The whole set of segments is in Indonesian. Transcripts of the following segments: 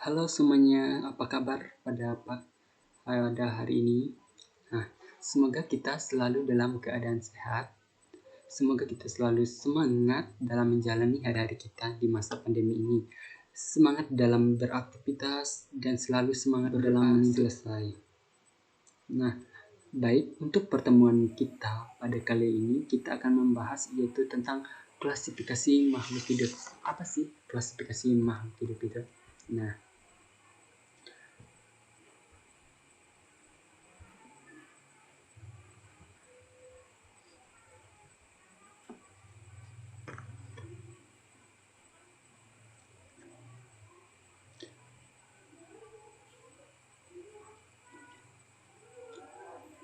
Halo semuanya, apa kabar pada hari ini? Nah, semoga kita selalu dalam keadaan sehat. Semoga kita selalu semangat dalam menjalani hari-hari kita di masa pandemi ini. Semangat dalam beraktivitas dan selalu semangat dalam selesai. Nah, baik, untuk pertemuan kita pada kali ini kita akan membahas yaitu tentang klasifikasi makhluk hidup. Apa sih klasifikasi makhluk hidup itu? Nah,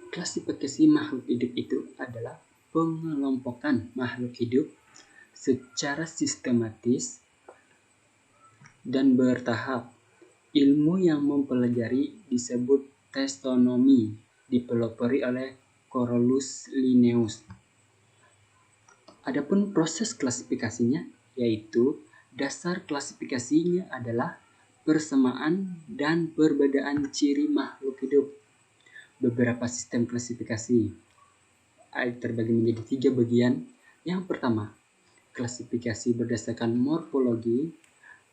klasifikasi makhluk hidup itu adalah pengelompokan makhluk hidup secara sistematis dan bertahap. Ilmu yang mempelajari disebut taxonomi, dipelopori oleh Carolus Linnaeus. Adapun proses klasifikasinya yaitu dasar klasifikasinya adalah persamaan dan perbedaan ciri makhluk hidup. Beberapa sistem klasifikasi terbagi menjadi 3 bagian. Yang pertama, klasifikasi berdasarkan morfologi,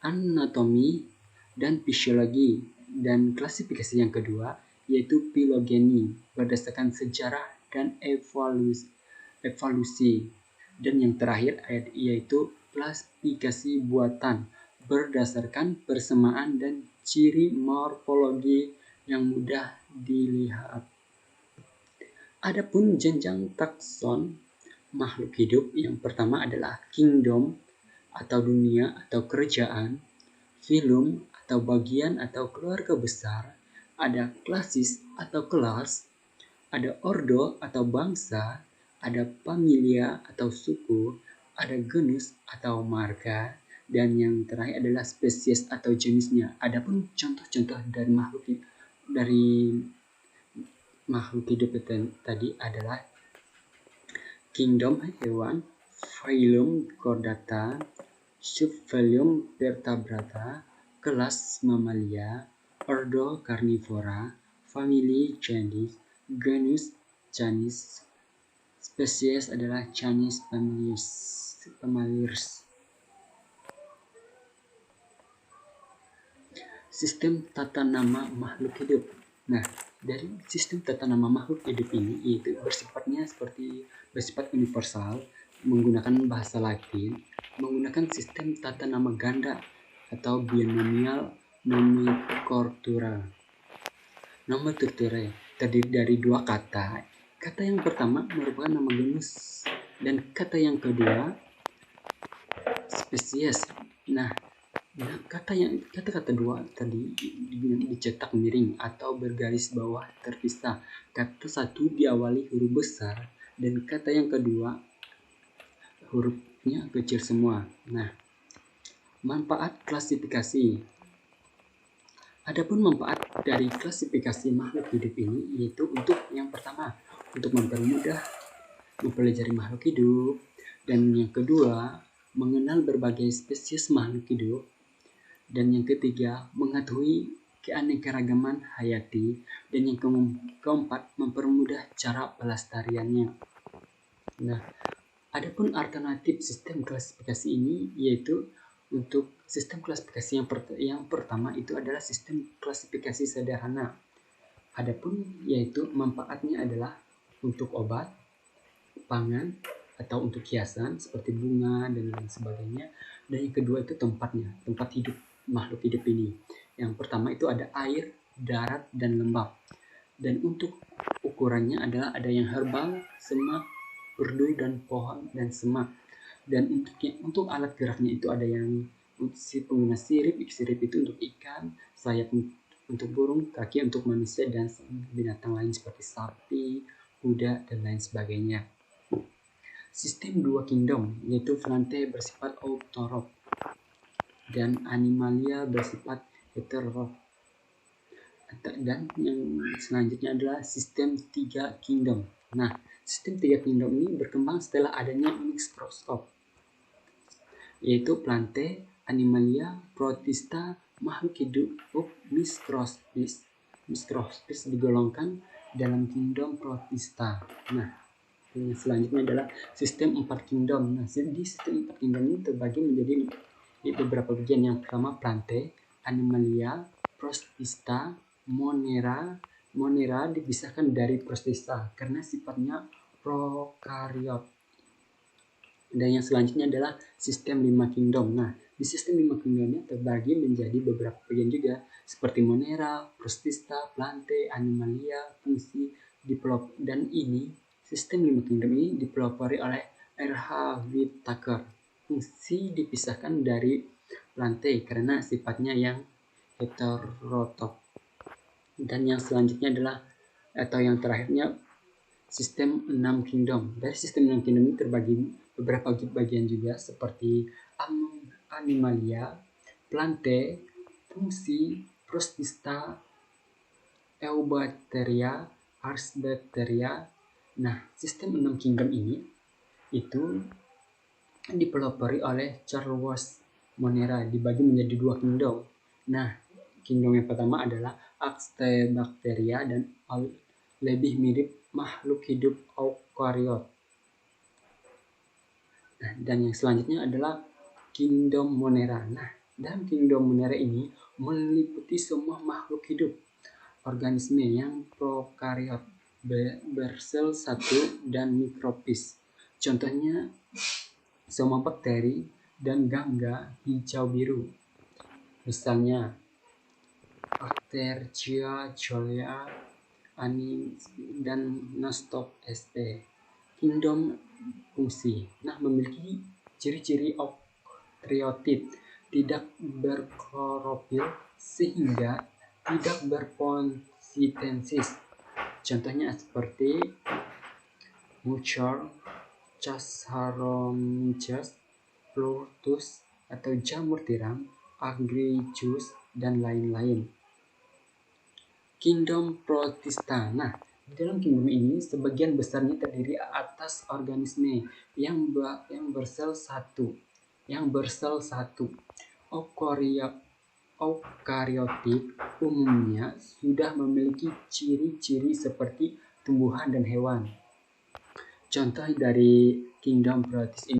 anatomi, dan fisiologi. Dan klasifikasi yang kedua yaitu filogeni, berdasarkan sejarah dan evolusi. Dan yang terakhir yaitu klasifikasi buatan, berdasarkan persamaan dan ciri morfologi yang mudah dilihat. Adapun jenjang takson makhluk hidup, yang pertama adalah kingdom atau dunia atau kerajaan, filum atau bagian atau keluarga besar, ada klasis atau kelas, ada ordo atau bangsa, ada familia atau suku, ada genus atau marga, dan yang terakhir adalah spesies atau jenisnya. Adapun contoh-contoh dari makhluk hidup tadi adalah kingdom hewan, phylum Chordata, subphylum Vertebrata, kelas Mamalia, ordo Carnivora, famili Canis, genus Canis, spesies adalah Canis familiaris. Sistem tata nama makhluk hidup. Nah, dari sistem tata nama makhluk hidup ini yaitu bersifat universal, menggunakan bahasa Latin, menggunakan sistem tata nama ganda atau binomial nomenklatura. Nomenklatura terdiri dari 2 kata. Kata yang pertama merupakan nama genus dan kata yang kedua spesies. Nah, kata-kata dua tadi dicetak miring atau bergaris bawah terpisah. Kata satu diawali huruf besar dan kata yang kedua hurufnya kecil semua. Nah, manfaat klasifikasi. Adapun manfaat dari klasifikasi makhluk hidup ini yaitu untuk yang pertama, untuk mempermudah mempelajari makhluk hidup, dan yang kedua, mengenal berbagai spesies makhluk hidup, dan yang ketiga, mengetahui keanekaragaman hayati, dan yang keempat, mempermudah cara pelestariannya. Nah, adapun alternatif sistem klasifikasi ini yaitu untuk sistem klasifikasi yang pertama itu adalah sistem klasifikasi sederhana. Adapun yaitu manfaatnya adalah untuk obat, pangan, atau untuk hiasan seperti bunga dan lain sebagainya. Dan yang kedua itu tempat hidup makhluk hidup ini. Yang pertama itu ada air, darat, dan lembab. Dan untuk ukurannya adalah ada yang herbal, semak, berdu, dan pohon dan semak. Dan untuk alat geraknya itu ada yang pengguna sirip itu untuk ikan, sayap untuk burung, kaki untuk manusia dan binatang lain seperti sapi, kuda, dan lain sebagainya. Sistem 2 kingdom yaitu Flante bersifat autorof dan Animalia bersifat heterotrof. Dan yang selanjutnya adalah sistem 3 kingdom. Nah, sistem 3 kingdom ini berkembang setelah adanya mikroskop, yaitu Plante Animalia, Protista, makhluk hidup mikroskopis digolongkan dalam kingdom Protista. Nah, yang selanjutnya adalah sistem 4 kingdom. Nah, di sistem 4 kingdom ini terbagi menjadi beberapa bagian. Yang pertama Plantae, Animalia, Protista, Monera. Monera dipisahkan dari Protista karena sifatnya prokariot. Dan yang selanjutnya adalah sistem 5 kingdom. Nah, di sistem 5 kingdomnya terbagi menjadi beberapa bagian juga, seperti Monera, Protista, Plantae, Animalia, fungsi, develop. Dan ini, sistem 5 kingdom ini dipelopori oleh R.H. Whittaker. Fungsi dipisahkan dari Plantae karena sifatnya yang heterotok. Dan yang selanjutnya adalah, atau yang terakhirnya, sistem 6 kingdom. Dari sistem 6 kingdom ini terbagi beberapa bagian juga, seperti Animalia, Plantae, fungsi, Protista, Eubacteria, Archaebacteria. Nah, sistem 6 kingdom ini itu dipelopori oleh Charles Monera, dibagi menjadi 2 kingdom. Nah, kingdom yang pertama adalah Archaebacteria dan lebih mirip makhluk hidup eukariot. Nah, dan yang selanjutnya adalah kingdom Monera. Nah, dalam kingdom Monera ini meliputi semua makhluk hidup, organisme yang prokariot, bersel satu, dan mikropis. Contohnya semua bakteri dan gangga hijau biru. Misalnya Artergia, Cholea, dan Nostoc sp. Kingdom fungsi. Nah, memiliki ciri-ciri eukariotit, tidak berklorofil sehingga tidak berfotosintesis. Contohnya seperti Mucor, Chasaromyces, Plautus, atau jamur tiram, Agaricus, dan lain-lain. Kingdom Protista. Nah, di dalam kingdom ini sebagian besarnya terdiri atas organisme yang bersel satu. Eukariotik umumnya sudah memiliki ciri-ciri seperti tumbuhan dan hewan. Contoh dari kingdom Protisτα ini